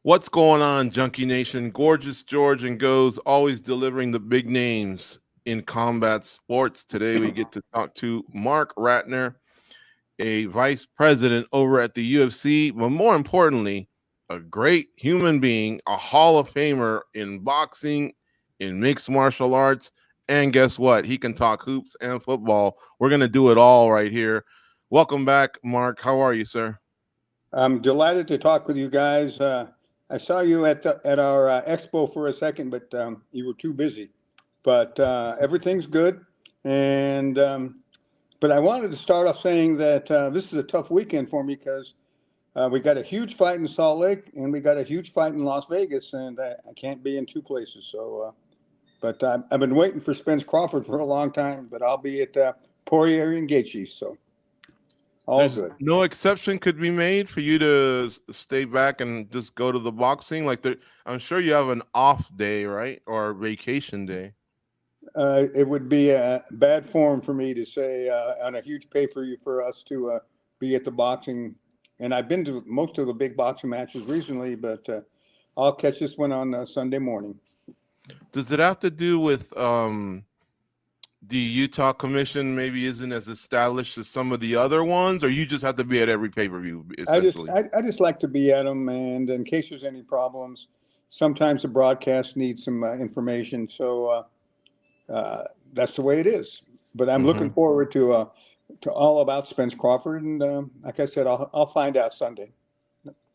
What's going on, Junkie Nation? Gorgeous George and Goes, always delivering the big names in combat sports. Today we get to talk to Marc Ratner, a vice president over at the UFC, but more importantly, a great human being, a Hall of Famer in boxing, in mixed martial arts, and guess what? He can talk hoops and football. We're going to do it all right here. Welcome back, Marc. How are you, sir? I'm delighted to talk with you guys. I saw you at our expo for a second, but you were too busy. But everything's good, and but I wanted to start off saying that this is a tough weekend for me because we got a huge fight in Salt Lake and we got a huge fight in Las Vegas, and I can't be in two places. So, but I've been waiting for Spence Crawford for a long time, but I'll be at Poirier and Gaethje, so all There's good. no exception could be made for you to stay back and just go to the boxing. I'm sure you have an off day, right, or vacation day. It would be a bad form for me to say on a huge pay-per-view for us to be at the boxing. And I've been to most of the big boxing matches recently, but I'll catch this one on Sunday morning. Does it have to do with the Utah Commission maybe isn't as established as some of the other ones, or you just have to be at every pay-per-view essentially? I just like to be at them, and in case there's any problems, sometimes the broadcast needs some information. So that's the way it is. But I'm looking forward to all about Spence Crawford, and like I said, I'll find out Sunday.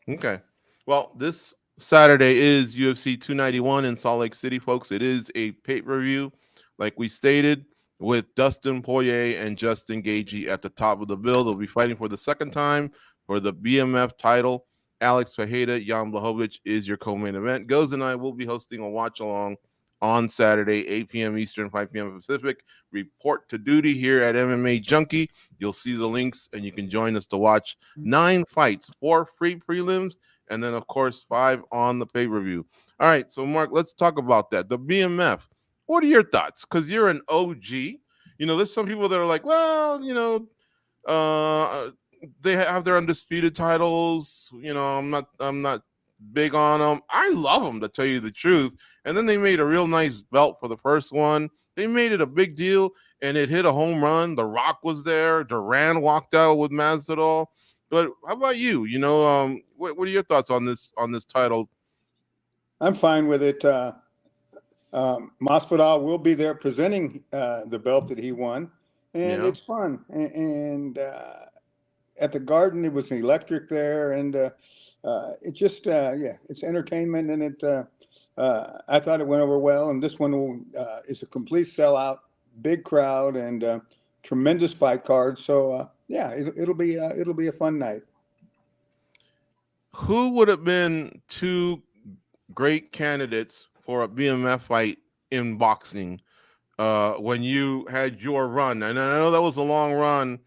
Okay. Well, this Saturday is UFC 291 in Salt Lake City, folks. It is a pay-per-view, like we stated, with Dustin Poirier and Justin Gaethje at the top of the bill. They'll be fighting for the second time for the BMF title. Alex Fajeda, Jan Blachowicz is your co-main event. Goes and I will be hosting a watch-along on Saturday, 8 p.m. Eastern, 5 p.m. Pacific. Report to duty here at MMA Junkie. You'll see the links, and you can join us to watch 9 fights, 4 free prelims, and then, of course, 5 on the pay-per-view. All right, so, Marc, let's talk about that. The BMF. What are your thoughts? Because you're an OG. You know, there's some people that are like, well, they have their undisputed titles. You know, I'm not big on them. I love them, to tell you the truth. And then they made a real nice belt for the first one. They made it a big deal, and it hit a home run. The Rock was there. Duran walked out with Masvidal. But how about you? What are your thoughts on this title? I'm fine with it. Masvidal will be there presenting the belt that he won, and Yeah. it's fun. And at the Garden, it was electric there, and it just it's entertainment, and I thought it went over well. And this one is a complete sellout, big crowd, and tremendous fight card. So it'll be a fun night. Who would have been two great candidates for a BMF fight in boxing when you had your run? And I know that was a long run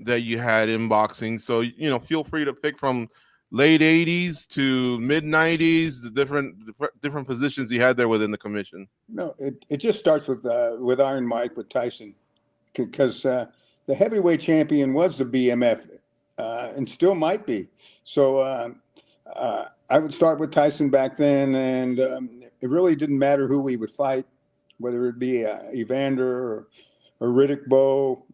that you had in boxing. So, feel free to pick from late 80s to mid 90s, the different positions you had there within the commission. No, it just starts with Iron Mike, with Tyson, because the heavyweight champion was the BMF and still might be. So I would start with Tyson back then, and it really didn't matter who we would fight, whether it be Evander or Riddick Bowe,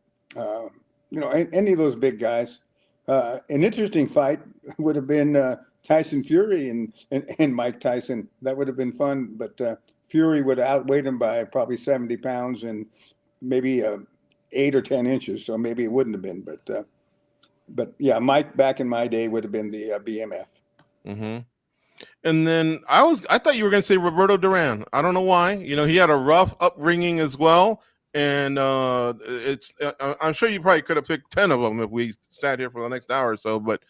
any of those big guys. An interesting fight would have been Tyson Fury and Mike Tyson. That would have been fun, but Fury would have outweighed him by probably 70 pounds and maybe 8 or 10 inches. So maybe it wouldn't have been. But yeah, Mike back in my day would have been the BMF. Mm-hmm. And then I thought you were going to say Roberto Duran. I don't know why. He had a rough upbringing as well. And I'm sure you probably could have picked 10 of them if we sat here for the next hour or so. But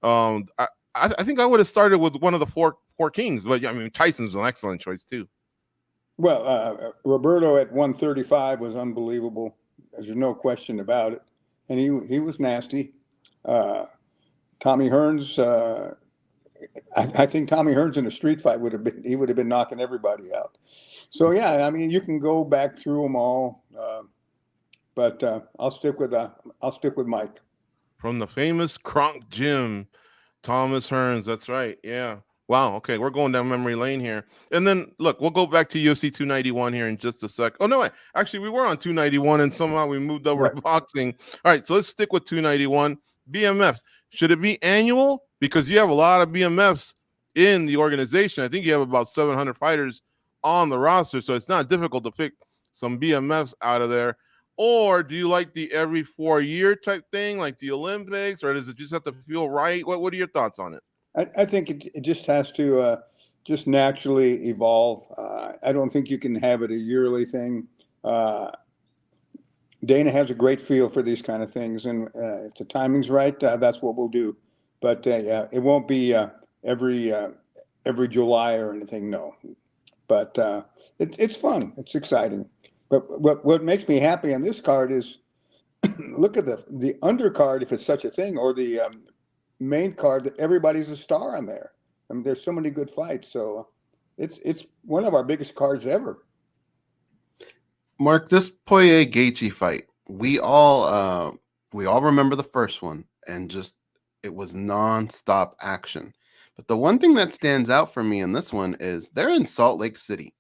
I think I would have started with one of the four kings. But I mean, Tyson's an excellent choice too. Well, Roberto at 135 was unbelievable. There's no question about it. And he was nasty. Tommy Hearns, I think Tommy Hearns in a street fight would have been knocking everybody out. So yeah, I mean, you can go back through them all, but I'll stick with Mike From the famous Kronk Gym, Thomas Hearns. That's right. Yeah. Wow. Okay, we're going down memory lane here, and then look, we'll go back to UFC 291 here in just a sec. Oh no, wait. Actually, we were on 291, and somehow we moved over Right. to boxing. All right, so let's stick with 291. BMFs. Should it be annual? Because you have a lot of BMFs in the organization. I think you have about 700 fighters on the roster, so it's not difficult to pick some BMFs out of there. Or do you like the every 4 year type thing, like the Olympics, or does it just have to feel right? What are your thoughts on it? I think it just has to just naturally evolve. I don't think you can have it a yearly thing. Uh, Dana has a great feel for these kind of things, and if the timing's right, that's what we'll do. But yeah, it won't be every every July or anything. No, but it's fun. It's exciting. But what makes me happy on this card is look at the undercard, if it's such a thing, or the main card, that everybody's a star on there. I mean, there's so many good fights. So it's one of our biggest cards ever. Mark, this Poirier Gaethje fight, we all remember the first one, and just it was nonstop action. But the one thing that stands out for me in this one is they're in Salt Lake City,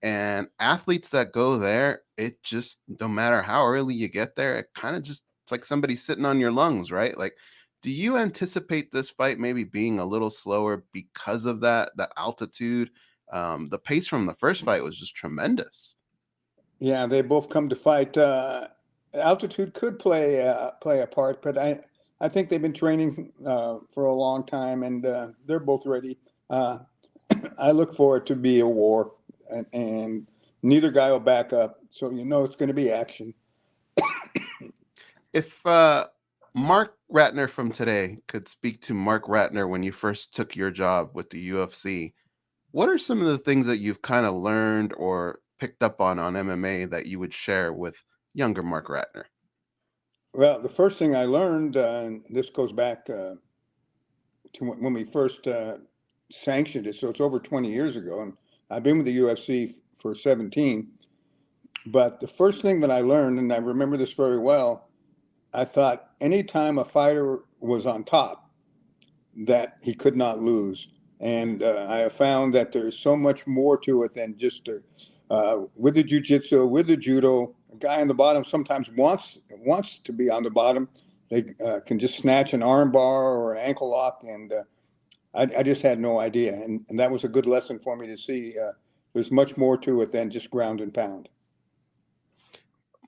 and athletes that go there, it just no matter how early you get there, it kind of just it's like somebody sitting on your lungs, right? Like, do you anticipate this fight maybe being a little slower because of that altitude? The pace from the first fight was just tremendous. Yeah, they both come to fight. Altitude could play a part, but I think they've been training for a long time, and they're both ready. Uh, I look for it to be a war, and neither guy will back up, so you know it's going to be action. If Marc Ratner from today could speak to Marc Ratner when you first took your job with the UFC, what are some of the things that you've kind of learned or picked up on MMA that you would share with younger Marc Ratner? Well, the first thing I learned, and this goes back to when we first sanctioned it, so it's over 20 years ago, and I've been with the UFC for 17. But the first thing that I learned, and I remember this very well, I thought anytime a fighter was on top, that he could not lose. And I have found that there's so much more to it than just with the jiu-jitsu, with the judo. A guy on the bottom sometimes wants to be on the bottom. They can just snatch an arm bar or an ankle lock, and I just had no idea. And that was a good lesson for me to see. There's much more to it than just ground and pound.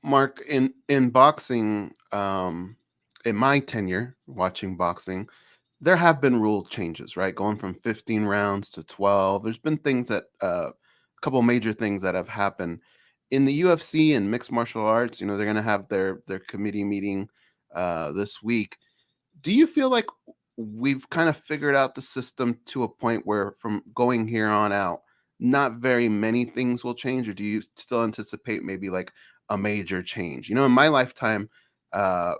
Mark, in boxing, in my tenure watching boxing, there have been rule changes, right? Going from 15 rounds to 12. There's been things that a couple major things that have happened in the UFC and mixed martial arts. You know, they're going to have their committee meeting this week. Do you feel like we've kind of figured out the system to a point where from going here on out, not very many things will change, or do you still anticipate maybe like a major change? You know, in my lifetime, uh,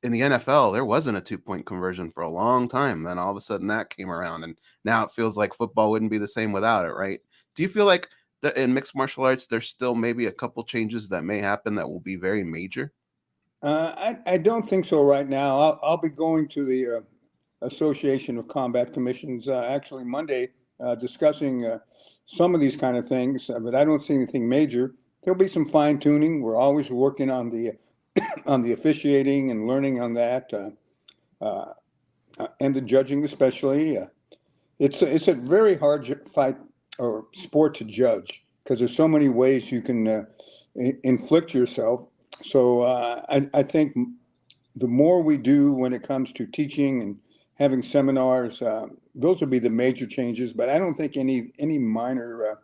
in the NFL, there wasn't a 2-point conversion for a long time. Then all of a sudden that came around, and now it feels like football wouldn't be the same without it, right? Do you feel like that in mixed martial arts, there's still maybe a couple changes that may happen that will be very major? I don't think so right now. I'll be going to the Association of Combat Commissions actually Monday, discussing some of these kind of things, but I don't see anything major. There'll be some fine tuning. We're always working on the on the officiating and learning on that, uh, and the judging especially. It's a very hard fight or sport to judge because there's so many ways you can inflict yourself. So I think the more we do when it comes to teaching and having seminars, those would be the major changes. But I don't think any minor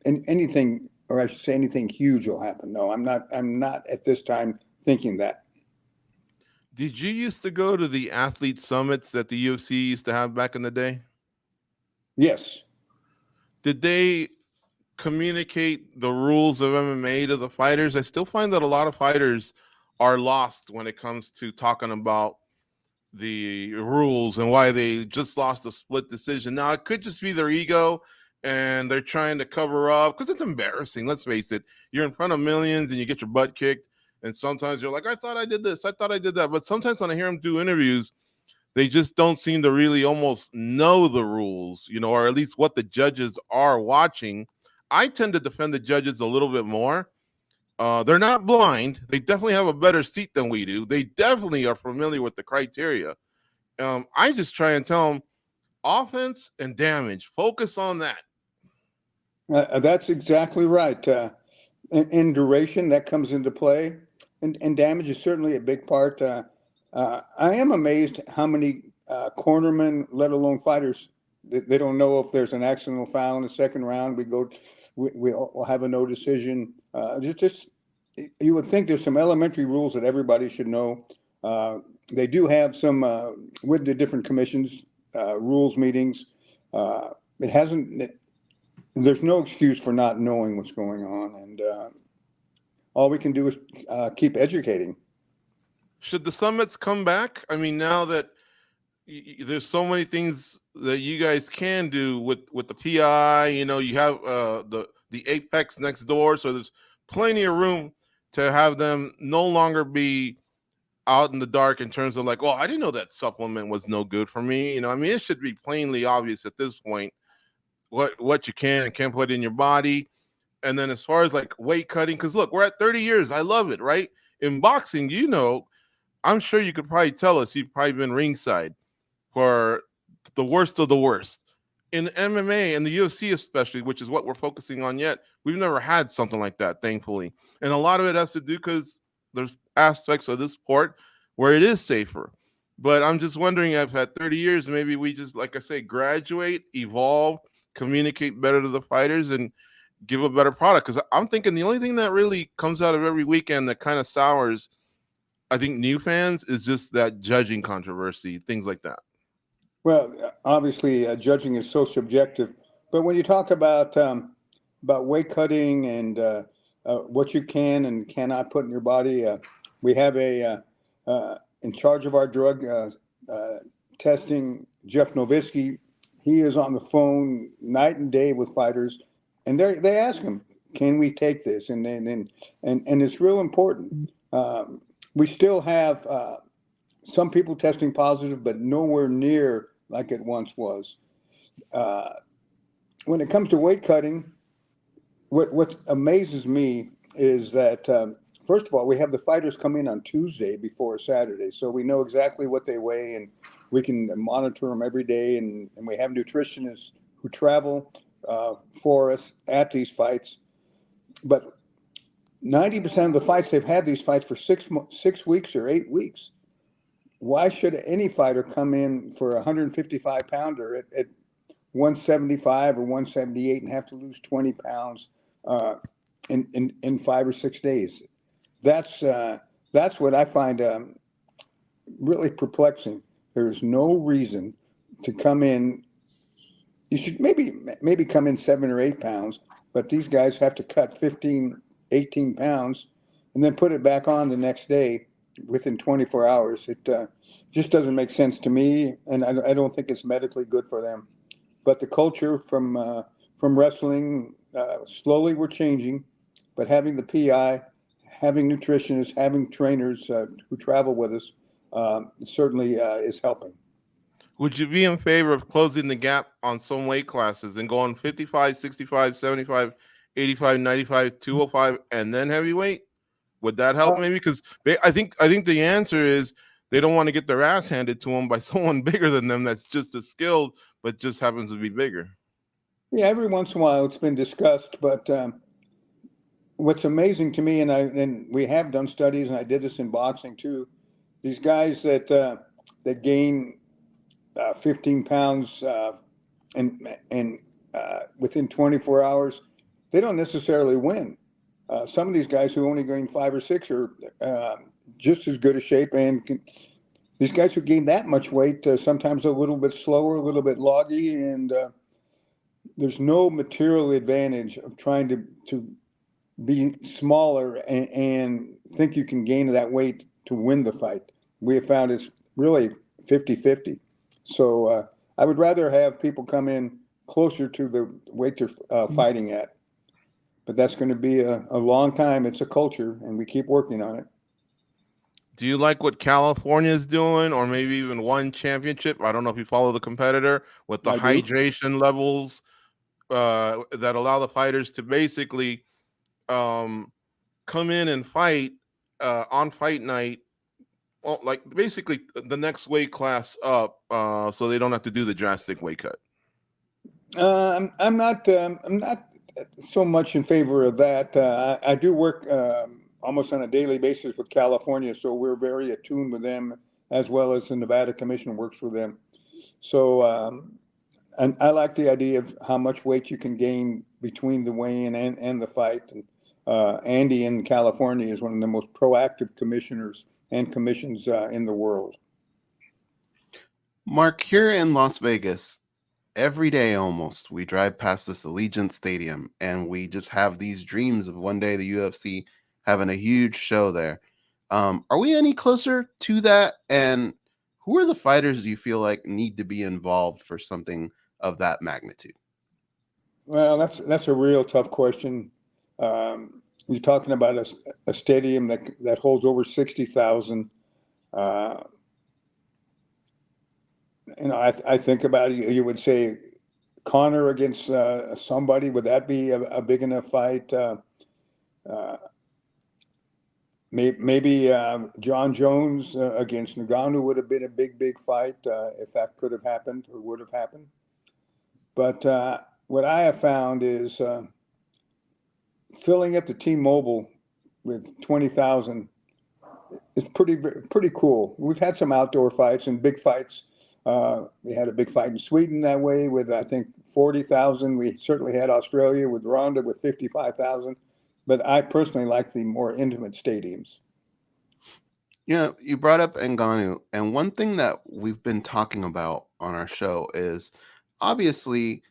anything, or I should say anything huge will happen. No, I'm not at this time thinking that. Did you used to go to the athlete summits that the UFC used to have back in the day? Yes. Did they communicate the rules of MMA to the fighters? I still find that a lot of fighters are lost when it comes to talking about the rules and why they just lost a split decision. Now, it could just be their ego and they're trying to cover up because it's embarrassing. Let's face it. You're in front of millions and you get your butt kicked. And sometimes you're like, I thought I did this. I thought I did that. But sometimes when I hear them do interviews, they just don't seem to really almost know the rules, or at least what the judges are watching. I tend to defend the judges a little bit more. They're not blind. They definitely have a better seat than we do. They definitely are familiar with the criteria. I just try and tell them offense and damage. Focus on that. That's exactly right. In duration, that comes into play, and damage is certainly a big part. I am amazed how many cornermen, let alone fighters, they don't know if there's an accidental foul in the second round. We'll have a no decision. Just you would think there's some elementary rules that everybody should know. They do have some with the different commissions rules meetings. It hasn't. There's no excuse for not knowing what's going on, and all we can do is keep educating. Should the summits come back? I mean, now that there's so many things that you guys can do with the PI, you have the Apex next door, so there's plenty of room to have them no longer be out in the dark in terms of like, well, I didn't know that supplement was no good for me. I mean, it should be plainly obvious at this point what you can and can't put in your body. And then as far as like weight cutting, because look, we're at 30 years. I love it, right? In boxing, I'm sure you could probably tell us you've probably been ringside for the worst of the worst. In MMA and the UFC especially, which is what we're focusing on yet, we've never had something like that, thankfully. And a lot of it has to do because there's aspects of this sport where it is safer. But I'm just wondering if at 30 years, maybe we just, like I say, graduate, evolve, communicate better to the fighters, and give a better product. Because I'm thinking the only thing that really comes out of every weekend that kind of sours, I think, new fans is just that judging controversy, things like that. Well, obviously, judging is so subjective. But when you talk about weight cutting and what you can and cannot put in your body, we have a in charge of our drug testing, Jeff Nowitzki. He is on the phone night and day with fighters, and they ask him, "Can we take this?" And it's real important. We still have some people testing positive, but nowhere near like it once was. When it comes to weight cutting, what amazes me is that first of all, we have the fighters come in on Tuesday before Saturday, so we know exactly what they weigh, and we can monitor them every day. And we have nutritionists who travel for us at these fights. But 90% of the fights, they've had these fights for 6 weeks or 8 weeks. Why should any fighter come in for a 155 pounder at 175 or 178 and have to lose 20 pounds in 5 or 6 days? That's what I find really perplexing. There's no reason to come in. You should maybe come in 7 or 8 pounds, but these guys have to cut 15, 18 pounds and then put it back on the next day within 24 hours. It just doesn't make sense to me, and I don't think it's medically good for them. But the culture from wrestling, slowly we're changing, but having the PI, having nutritionists, having trainers who travel with us certainly is helping. Would you be in favor of closing the gap on some weight classes and going 55, 65, 75, 85, 95, 205, and then heavyweight? Would that help maybe? Because I think the answer is they don't want to get their ass handed to them by someone bigger than them that's just as skilled, but just happens to be bigger. Yeah, every once in a while it's been discussed, but what's amazing to me, and we have done studies, and I did this in boxing too. These guys that gain 15 pounds and within 24 hours, they don't necessarily win. Some of these guys who only gain 5 or 6 are just as good a shape, and these guys who gain that much weight sometimes a little bit slower, a little bit loggy, and there's no material advantage of trying to be smaller and think you can gain that weight to win the fight. We have found it's really 50-50. So I would rather have people come in closer to the weight they're fighting at. But that's going to be a long time. It's a culture, and we keep working on it. Do you like what California is doing, or maybe even one championship? I don't know if you follow the competitor with the I do. hydration levels that allow the fighters to basically um, come in and fight on fight night. Well, like basically the next weight class up, so they don't have to do the drastic weight cut. I'm not so much in favor of that. I do work almost on a daily basis with California, so we're very attuned with them, as well as the Nevada Commission works with them. So, and I like the idea of how much weight you can gain between the weigh-in and the fight. And Andy in California is one of the most proactive commissioners and commissions in the world. Mark, here in Las Vegas, every day almost we drive past this Allegiant Stadium and we just have these dreams of one day the UFC having a huge show there. Are we any closer to that? And who are the fighters you feel like need to be involved for something of that magnitude? Well, that's a real tough question. You're talking about a stadium that holds over 60,000. Uh, I think about it. You would say Connor against somebody. Would that be a big enough fight? Uh, maybe John Jones against Nagano would have been a big fight if that could have happened or would have happened. But what I have found is filling up the T-Mobile with 20,000 is pretty cool. We've had some outdoor fights and big fights. We had a big fight in Sweden that way with I think 40,000. We certainly had Australia with Ronda with 55,000. But I personally like the more intimate stadiums. You brought up Ngannou, and one thing that we've been talking about on our show is obviously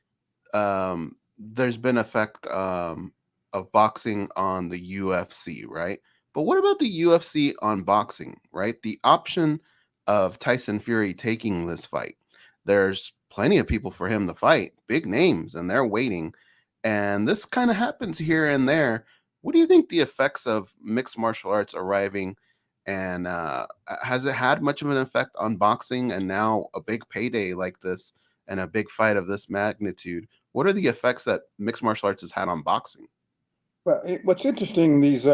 there's been effect of boxing on the UFC, right? But what about the UFC on boxing, right? The option of Tyson Fury taking this fight. There's plenty of people for him to fight, big names, and they're waiting. And this kind of happens here and there. What do you think the effects of mixed martial arts arriving and has it had much of an effect on boxing and now a big payday like this and a big fight of this magnitude? What are the effects that mixed martial arts has had on boxing? Well, what's interesting these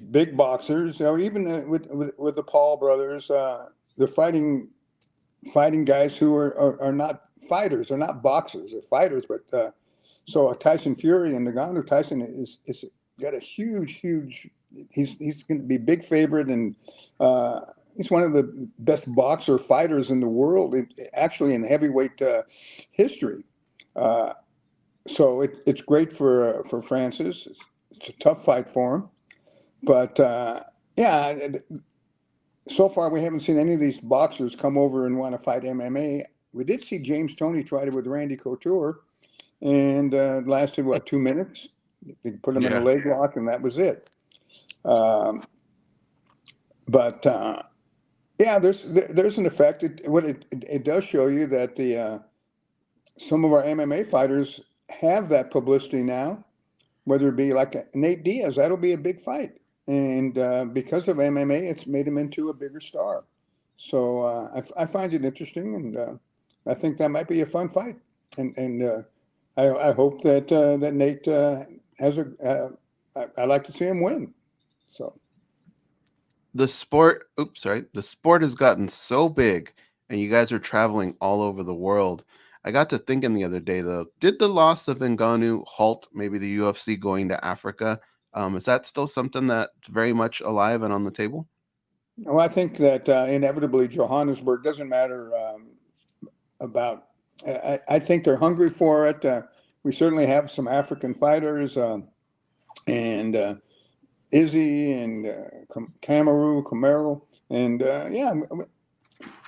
big boxers, or even with the Paul brothers, they're fighting guys who are not fighters, they're not boxers, they're fighters. But so Tyson Fury and Nagano, Tyson is got a huge. He's going to be big favorite, and he's one of the best boxer fighters in the world, actually in heavyweight history. Uh, so it's great for Francis. It's a tough fight for him, but yeah, so far we haven't seen any of these boxers come over and want to fight MMA. We did see James Toney try it with Randy Couture, and it lasted what 2 minutes. They put him in a Yeah. leg lock, and that was it. Um, but yeah, there's an effect. It does show you that the some of our MMA fighters have that publicity now, whether it be like Nate Diaz, that'll be a big fight. And because of MMA, it's made him into a bigger star. So I find it interesting, and I think that might be a fun fight. And I hope that Nate has a. I like to see him win. So The sport, oops, sorry, the sport has gotten so big, and you guys are traveling all over the world. I got to thinking the other day, though, did the loss of Ngannou halt maybe the UFC going to Africa? Is that still something that's very much alive and on the table? well, I think that inevitably Johannesburg doesn't matter about. I think they're hungry for it. We certainly have some African fighters, and Izzy and Camaro, and yeah,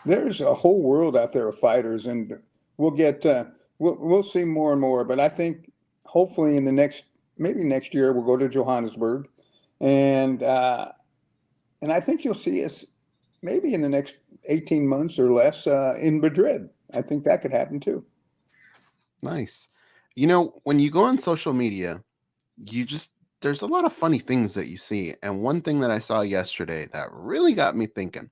there's a whole world out there of fighters, and we'll get we'll see more and more. But I think hopefully in the maybe next year we'll go to Johannesburg, and and I think you'll see us maybe in the next 18 months or less in Madrid. I think that could happen too. Nice. You know, when you go on social media, you just there's a lot of funny things that you see. And one thing that I saw yesterday that really got me thinking,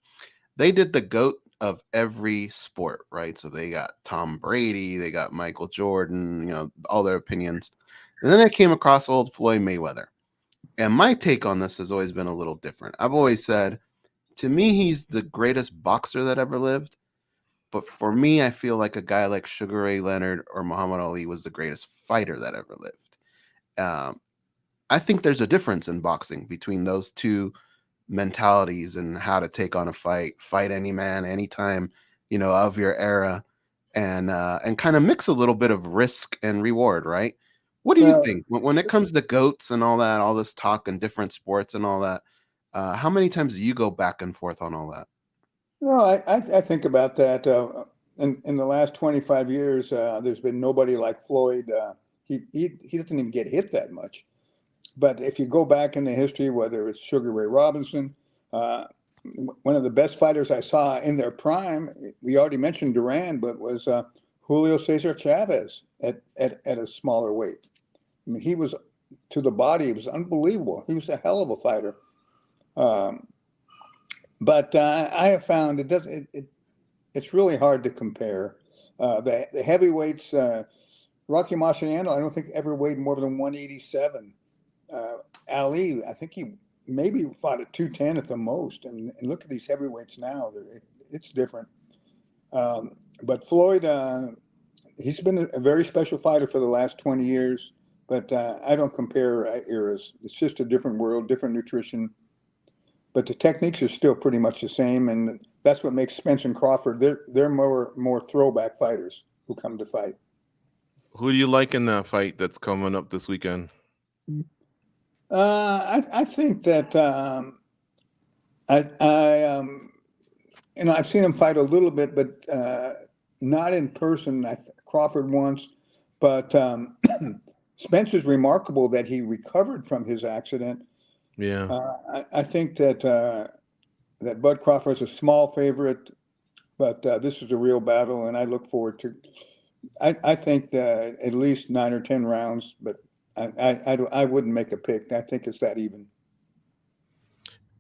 they did the GOAT of every sport, right? So they got Tom Brady, they got Michael Jordan, all their opinions. And then I came across old Floyd Mayweather. And my take on this has always been a little different. I've always said, to me, he's the greatest boxer that ever lived. But for me, I feel like a guy like Sugar Ray Leonard or Muhammad Ali was the greatest fighter that ever lived. Um, I think there's a difference in boxing between those two mentalities and how to take on a fight any man, anytime, of your era, and kind of mix a little bit of risk and reward, right? What do you Well, think when it comes to goats and all that, all this talk and different sports and all that? How many times do you go back and forth on all that? no, I think about that. In the last 25 years, there's been nobody like Floyd. He doesn't even get hit that much. But if you go back in the history, whether it's Sugar Ray Robinson, uh, one of the best fighters I saw in their prime, we already mentioned Duran, but was Julio Cesar Chavez at a smaller weight. I mean, he was to the body, he was unbelievable. He was a hell of a fighter. Um, but I have found it's really hard to compare. The heavyweights, Rocky Marciano, I don't think ever weighed more than 187. Uh, Ali, I think he maybe fought at 210 at the most. And look at these heavyweights now; it's different. But Floyd, he's been a very special fighter for the last 20 years. But I don't compare eras. It's just a different world, different nutrition. But the techniques are still pretty much the same, and that's what makes Spence and Crawford. They're more throwback fighters who come to fight. Who do you like in that fight that's coming up this weekend? I think that I I've seen him fight a little bit, but not in person. Crawford once, but Spencer's remarkable that he recovered from his accident. Yeah. I think that that Bud Crawford is a small favorite, but this is a real battle, and I look forward to. I think that at least 9 or 10 rounds, but I wouldn't make a pick. I think it's that even.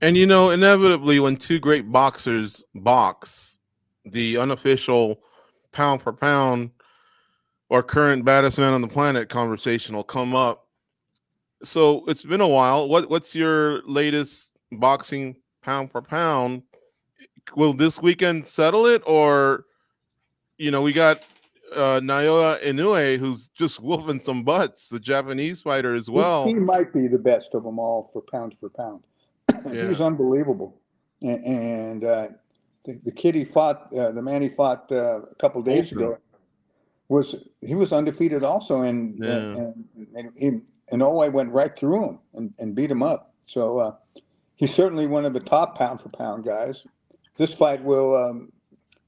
And inevitably, when two great boxers box, the unofficial pound for pound or current baddest man on the planet conversation will come up. So it's been a while. What's your latest boxing pound for pound? Will this weekend settle it, or we got Naoya Inoue, who's just whooping some butts, the Japanese fighter as He well. might be the best of them all for pound for pound. Yeah, He's unbelievable, and the kid he fought, the man he fought a couple days Ultra. ago, he was undefeated also, Yeah, and Inoue went right through him and beat him up. So he's certainly one of the top pound for pound guys. This fight will,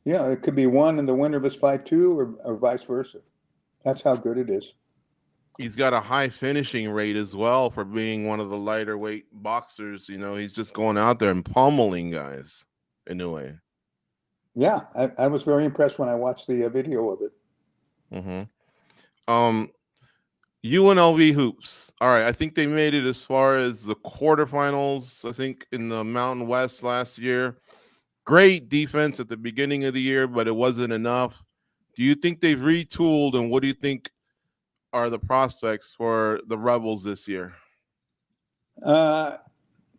it could be one in the winner of his fight too, or vice versa. That's how good it is. he's got a high finishing rate as well for being one of the lighter weight boxers. He's just going out there and pummeling guys. Inoue. Yeah, I was very impressed when I watched the video of it. Mm-hmm. UNLV hoops. All right, I think they made it as far as the quarterfinals. I think in the Mountain West last year. Great defense at the beginning of the year, but it wasn't enough. Do you think they've retooled, and what do you think are the prospects for the Rebels this year?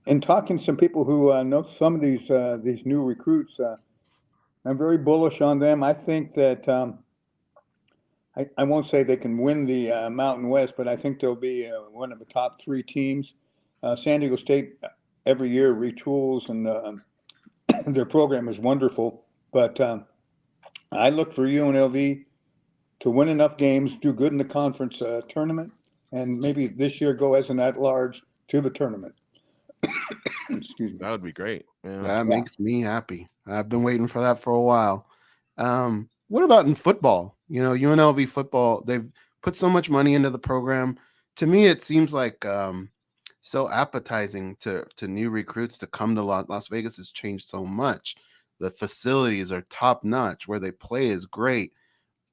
In talking to some people who know some of these new recruits, I'm very bullish on them. I think that I won't say they can win the Mountain West, but I think they'll be one of the top three teams. San Diego State every year retools, and their program is wonderful. But I look for UNLV to win enough games, do good in the conference tournament, and maybe this year go as an at-large to the tournament. Excuse me. That would be great. Yeah. That Yeah. makes me happy. I've been waiting for that for a while. What about in football? UNLV football, they've put so much money into the program. To me, it seems like so appetizing to new recruits to come to Las Vegas. Has changed so much. The facilities are top notch. Where they play is great.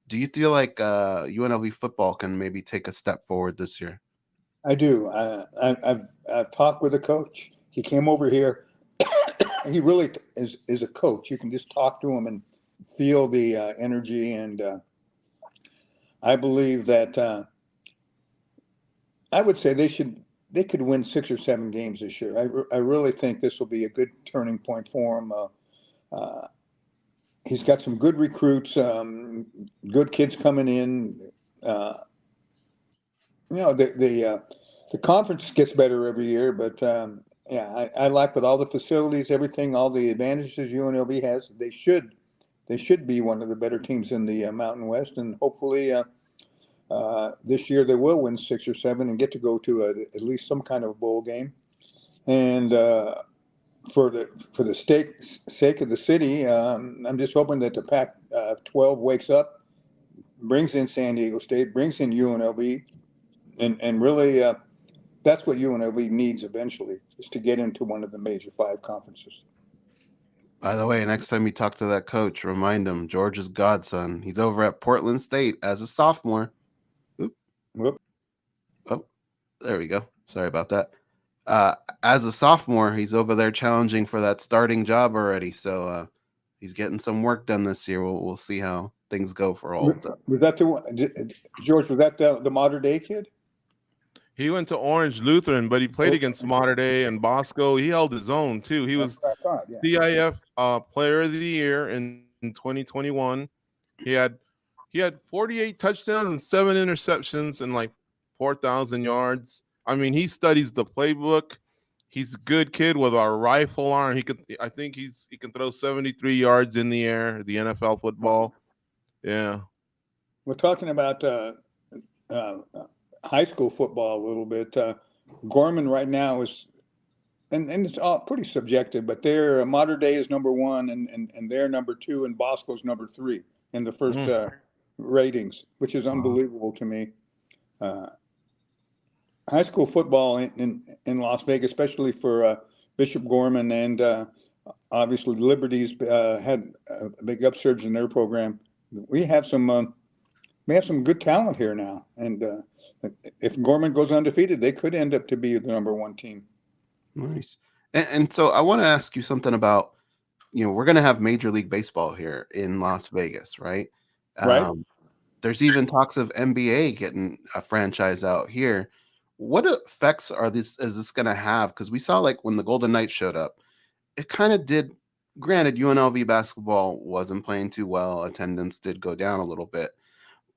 Do you feel like UNLV football can maybe take a step forward this year? I do. I've talked with a coach. He came over here. He really is a coach. You can just talk to him and feel the energy. And I believe that I would say they could win 6 or 7 games this year. I really think this will be a good turning point for him. Uh, he's got some good recruits, good kids coming in. Uh, the conference gets better every year, but yeah, I like with all the facilities, everything, all the advantages UNLV has. They should be one of the better teams in the Mountain West, and hopefully this year they will win 6 or 7 and get to go to at least some kind of bowl game. And for the sake of the city, I'm just hoping that the Pac-12 wakes up, brings in San Diego State, brings in UNLV, and really that's what UNLV needs eventually, is to get into one of the major 5 conferences. By the way, next time you talk to that coach, remind him George's godson. He's over at Portland State as a sophomore. Oop. Whoop. Oh, there we go. Sorry about that. As a sophomore, he's over there challenging for that starting job already. So he's getting some work done this year. We'll see how things go for old. Was that the one, George? Was that the Mater Day kid? He went to Orange Lutheran, but he played against Mater Day and Bosco. He held his own too. He was That's what I thought, yeah. CIF Player of the Year in 2021. He had 48 touchdowns and 7 interceptions and like 4,000 yards. I mean, he studies the playbook. He's a good kid with a rifle arm. He can throw 73 yards in the air. The NFL football. Yeah. We're talking about high school football a little bit. Gorman right now is, and it's all pretty subjective, but their Mater Day is number 1, and they're number 2, and Bosco's number 3 in the first ratings, which is unbelievable to me. High school football in Las Vegas, especially for Bishop Gorman, and obviously Liberty's had a big upsurge in their program. We have some good talent here now, and if Gorman goes undefeated, they could end up to be the number 1 team. Nice. And so I want to ask you something about, we're going to have Major League Baseball here in Las Vegas, right? Right. There's even talks of NBA getting a franchise out here. What effects is this going to have? Because we saw, like, when the Golden Knights showed up, it kind of did. Granted, UNLV basketball wasn't playing too well. Attendance did go down a little bit.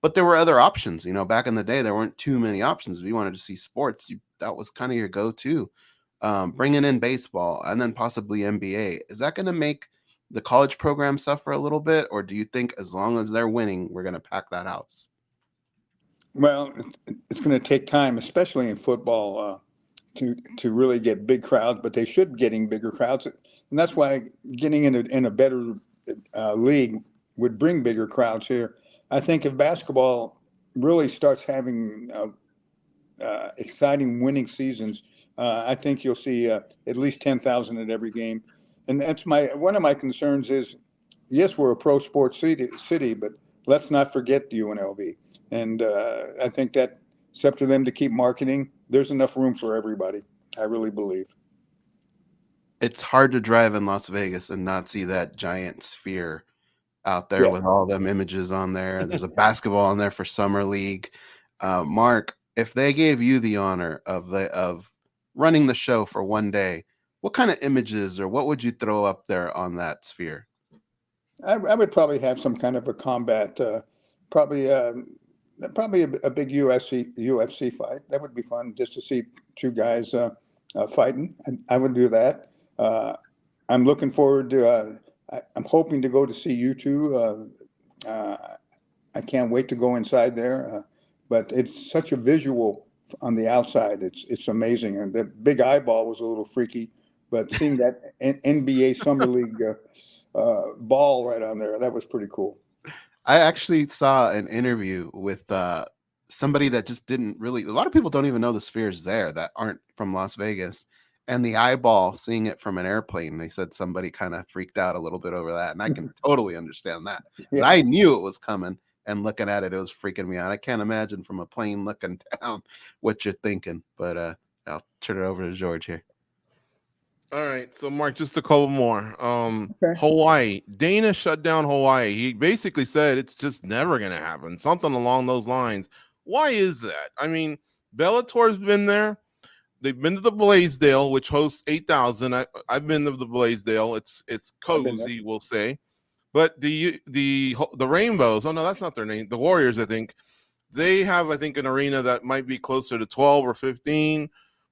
But there were other options. Back in the day, there weren't too many options. If you wanted to see sports, that was kind of your go-to. Bringing in baseball and then possibly NBA. Is that going to make the college program suffer a little bit? Or do you think as long as they're winning, we're going to pack that house? Well, it's going to take time, especially in football, to really get big crowds, but they should be getting bigger crowds. And that's why getting in a better league would bring bigger crowds here. I think if basketball really starts having exciting winning seasons, I think you'll see at least 10,000 at every game. And that's one of my concerns is, yes, we're a pro sports city, but let's not forget the UNLV. And I think that it's up to them to keep marketing. There's enough room for everybody, I really believe. It's hard to drive in Las Vegas and not see that giant sphere out there with all them images on there. There's a basketball on there for Summer League. Mark, if they gave you the honor of running the show for one day, what kind of images or what would you throw up there on that sphere? I would probably have some kind of a combat, probably a big UFC fight. That would be fun, just to see 2 guys fighting. I would do that. I'm looking forward to. I'm hoping to go to see you 2. I can't wait to go inside there. But it's such a visual on the outside. It's amazing, and the big eyeball was a little freaky. But seeing that NBA Summer League ball right on there, that was pretty cool. I actually saw an interview with somebody that just didn't really. A lot of people don't even know the sphere's there that aren't from Las Vegas. And the eyeball, seeing it from an airplane, they said somebody kind of freaked out a little bit over that. And I can totally understand that. I knew it was coming. and looking at it, it was freaking me out. I can't imagine from a plane looking down what you're thinking. But I'll turn it over to George here. All right, so Mark, just a couple more. Okay. Hawaii. Dana shut down Hawaii. He basically said it's just never going to happen. Something along those lines. Why is that? I mean, Bellator's been there. They've been to the Blaisdell, which hosts 8,000. I've been to the Blaisdell. It's I've been there. cozy, we'll say. But the Rainbows. Oh no, that's not their name. The Warriors, I think. They have, I think, an arena that might be closer to 12 or 15.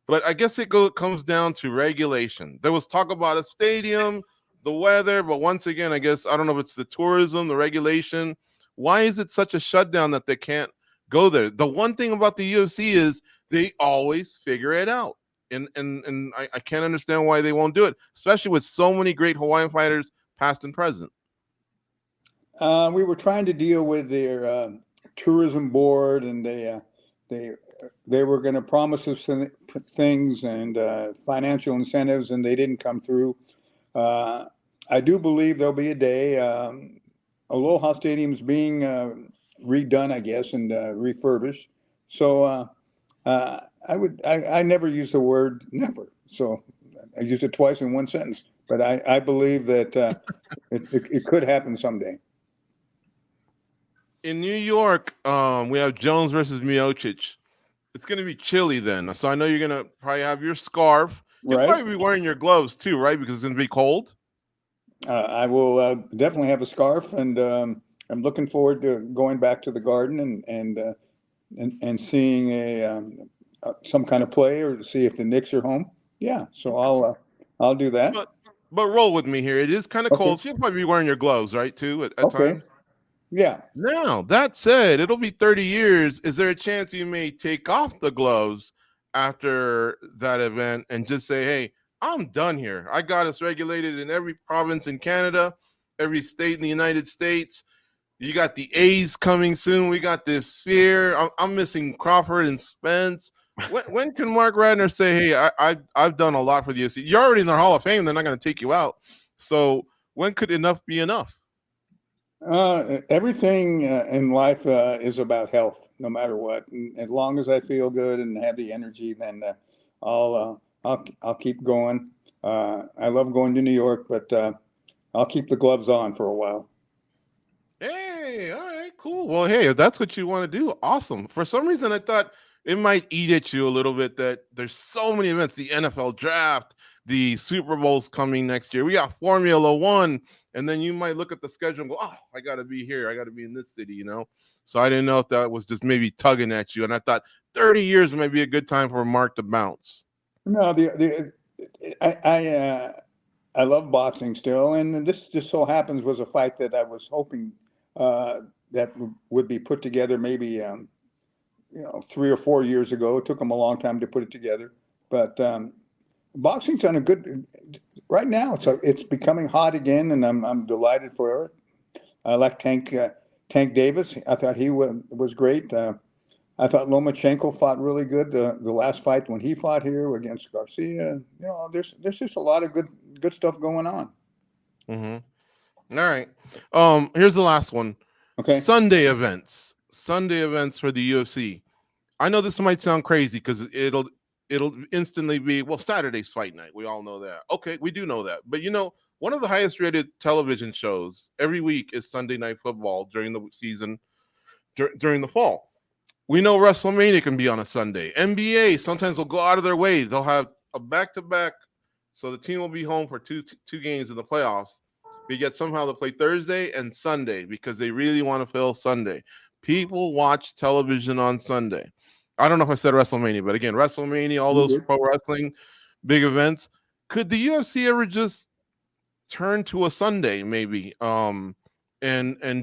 But I guess it comes down to regulation. There was talk about a stadium, the weather, but once again, I guess I don't know if it's the tourism, the regulation. Why is it such a shutdown that they can't go there? The one thing about the UFC is they always figure it out. And I can't understand why they won't do it, especially with so many great Hawaiian fighters, past and present. We were trying to deal with their tourism board, and they were going to promise us things and financial incentives, and they didn't come through. I do believe there'll be a day. Aloha Stadium's being redone, I guess, and refurbished. So I never use the word never. So I used it twice in one sentence. But I believe that it could happen someday. In New York, we have Jones versus Miocic. It's going to be chilly then. So I know you're going to probably have your scarf. You'll Right. probably be wearing your gloves too, right? Because it's going to be cold. I will definitely have a scarf, and I'm looking forward to going back to the Garden and seeing some kind of play, or to see if the Knicks are home. Yeah, so I'll do that. But roll with me here. It is kind of Okay. cold. So you'll probably be wearing your gloves, right? Too at Okay. times. Yeah. Now, that said, it'll be 30 years. Is there a chance you may take off the gloves after that event and just say, hey, I'm done here. I got us regulated in every province in Canada, every state in the United States. You got the A's coming soon. We got this Sphere. I'm missing Crawford and Spence. When can Marc Ratner say, hey, I've done a lot for the UFC? You're already in the Hall of Fame. They're not going to take you out. So when could enough be enough? Everything in life is about health, no matter what. And as long as I feel good and have the energy, then I'll keep going. I love going to New York, but I'll keep the gloves on for a while. Hey, all right, cool. Well, hey, if that's what you want to do, awesome. For some reason, I thought it might eat at you a little bit that there's so many events, the NFL draft, the Super Bowl's coming next year. We got Formula One, and then you might look at the schedule and go, oh, I got to be here. I got to be in this city, you know? So I didn't know if that was just maybe tugging at you. And I thought 30 years might be a good time for Mark to bounce. No, I love boxing still, and this just so happens was a fight that I was hoping that would be put together maybe 3 or 4 years ago. It took them a long time to put it together, but boxing's on a good right now. It's becoming hot again, and I'm delighted for it. I like Tank Davis. I thought he was great. I thought Lomachenko fought really good the last fight when he fought here against Garcia. There's just a lot of good stuff going on. Mm-hmm. All right. Here's the last one. Okay. Sunday events for the UFC. I know this might sound crazy because it'll instantly be, well, Saturday's fight night. We all know that. Okay, we do know that. But one of the highest rated television shows every week is Sunday Night Football during the season, during the fall. We know WrestleMania can be on a Sunday. NBA sometimes will go out of their way. They'll have a back-to-back, so the team will be home for two games in the playoffs. But yet somehow they'll play Thursday and Sunday because they really want to fill Sunday. People watch television on Sunday. I don't know if I said WrestleMania, but again, WrestleMania, all those pro wrestling big events. Could the UFC ever just turn to a Sunday maybe and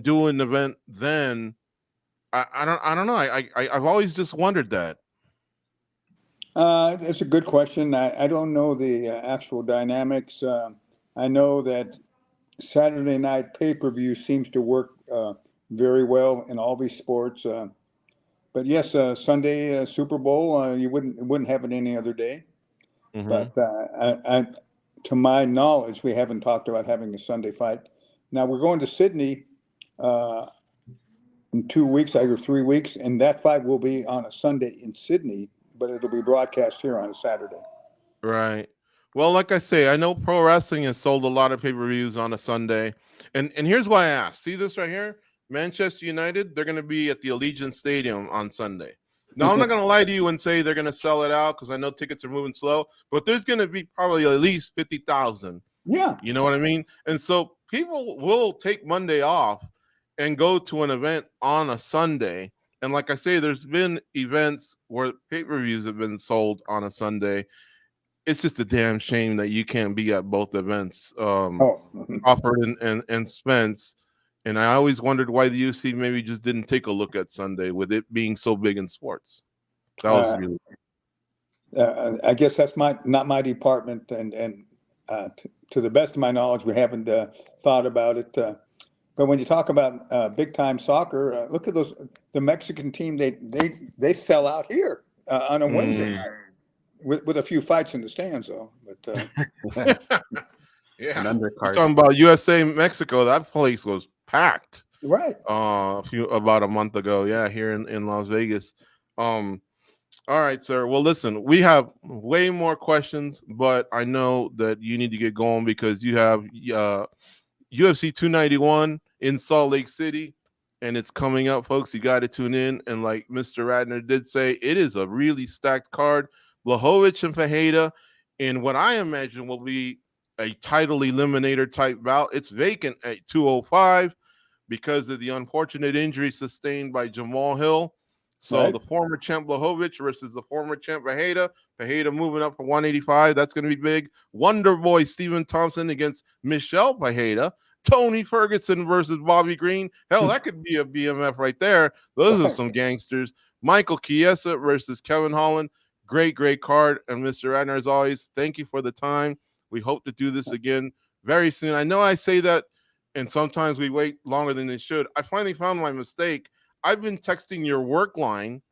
do an event then? I don't know. I've always just wondered that. It's a good question. I don't know the actual dynamics. I know that Saturday night pay-per-view seems to work very well in all these sports. But yes, Sunday Super Bowl, you wouldn't have it any other day. Mm-hmm. But to my knowledge, we haven't talked about having a Sunday fight. Now we're going to Sydney in 2 weeks or 3 weeks, and that fight will be on a Sunday in Sydney, but it'll be broadcast here on a Saturday. Right. Well, like I say, I know pro wrestling has sold a lot of pay-per-views on a Sunday. And here's why I asked. See this right here? Manchester United, they're going to be at the Allegiant Stadium on Sunday. Now, I'm not going to lie to you and say they're going to sell it out because I know tickets are moving slow, but there's going to be probably at least 50,000. Yeah. You know what I mean? And so people will take Monday off and go to an event on a Sunday. And like I say, there's been events where pay-per-views have been sold on a Sunday. It's just a damn shame that you can't be at both events, Crawford and Spence. And I always wondered why the UFC maybe just didn't take a look at Sunday with it being so big in sports. That was really. I guess that's not my department, and to the best of my knowledge, we haven't thought about it. But when you talk about big time soccer, look at the Mexican team. They sell out here on a Wednesday night with a few fights in the stands, though. But yeah, an undercard. We're talking about USA Mexico. That place was packed. Right. About a month ago. Yeah, here in Las Vegas. All right, sir. Well, listen, we have way more questions, but I know that you need to get going because you have UFC 291 in Salt Lake City, and it's coming up, folks. You got to tune in. And like Mr. Ratner did say, it is a really stacked card. Blachowicz and Pereira in what I imagine will be a title eliminator type bout. It's vacant at 205 because of the unfortunate injury sustained by Jamal Hill. So right. The former champ Blachowicz versus the former champ Pereira. Pereira moving up from 185. That's going to be big. Wonder Boy Stephen Thompson against Michelle Pereira. Tony Ferguson versus Bobby Green. Hell, that could be a BMF right there. Those are some gangsters. Michael Chiesa versus Kevin Holland. Great card. And Mr. Ratner, as always, thank you for the time. We hope to do this again very soon. I know I say that, and sometimes we wait longer than it should. I finally found my mistake. I've been texting your work line,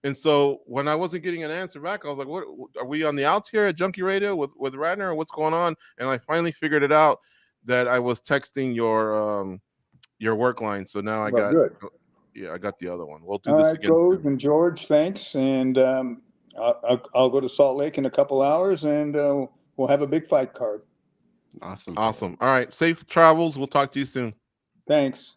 and so when I wasn't getting an answer back, I was like, "What? Are we on the outs here at Junkie Radio with Ratner, or what's going on?" And I finally figured it out that I was texting your work line. So now I got the other one. We'll do this again. Coach and George, thanks, and I'll go to Salt Lake in a couple hours, and we'll have a big fight card. Awesome. All right, safe travels. We'll talk to you soon. Thanks.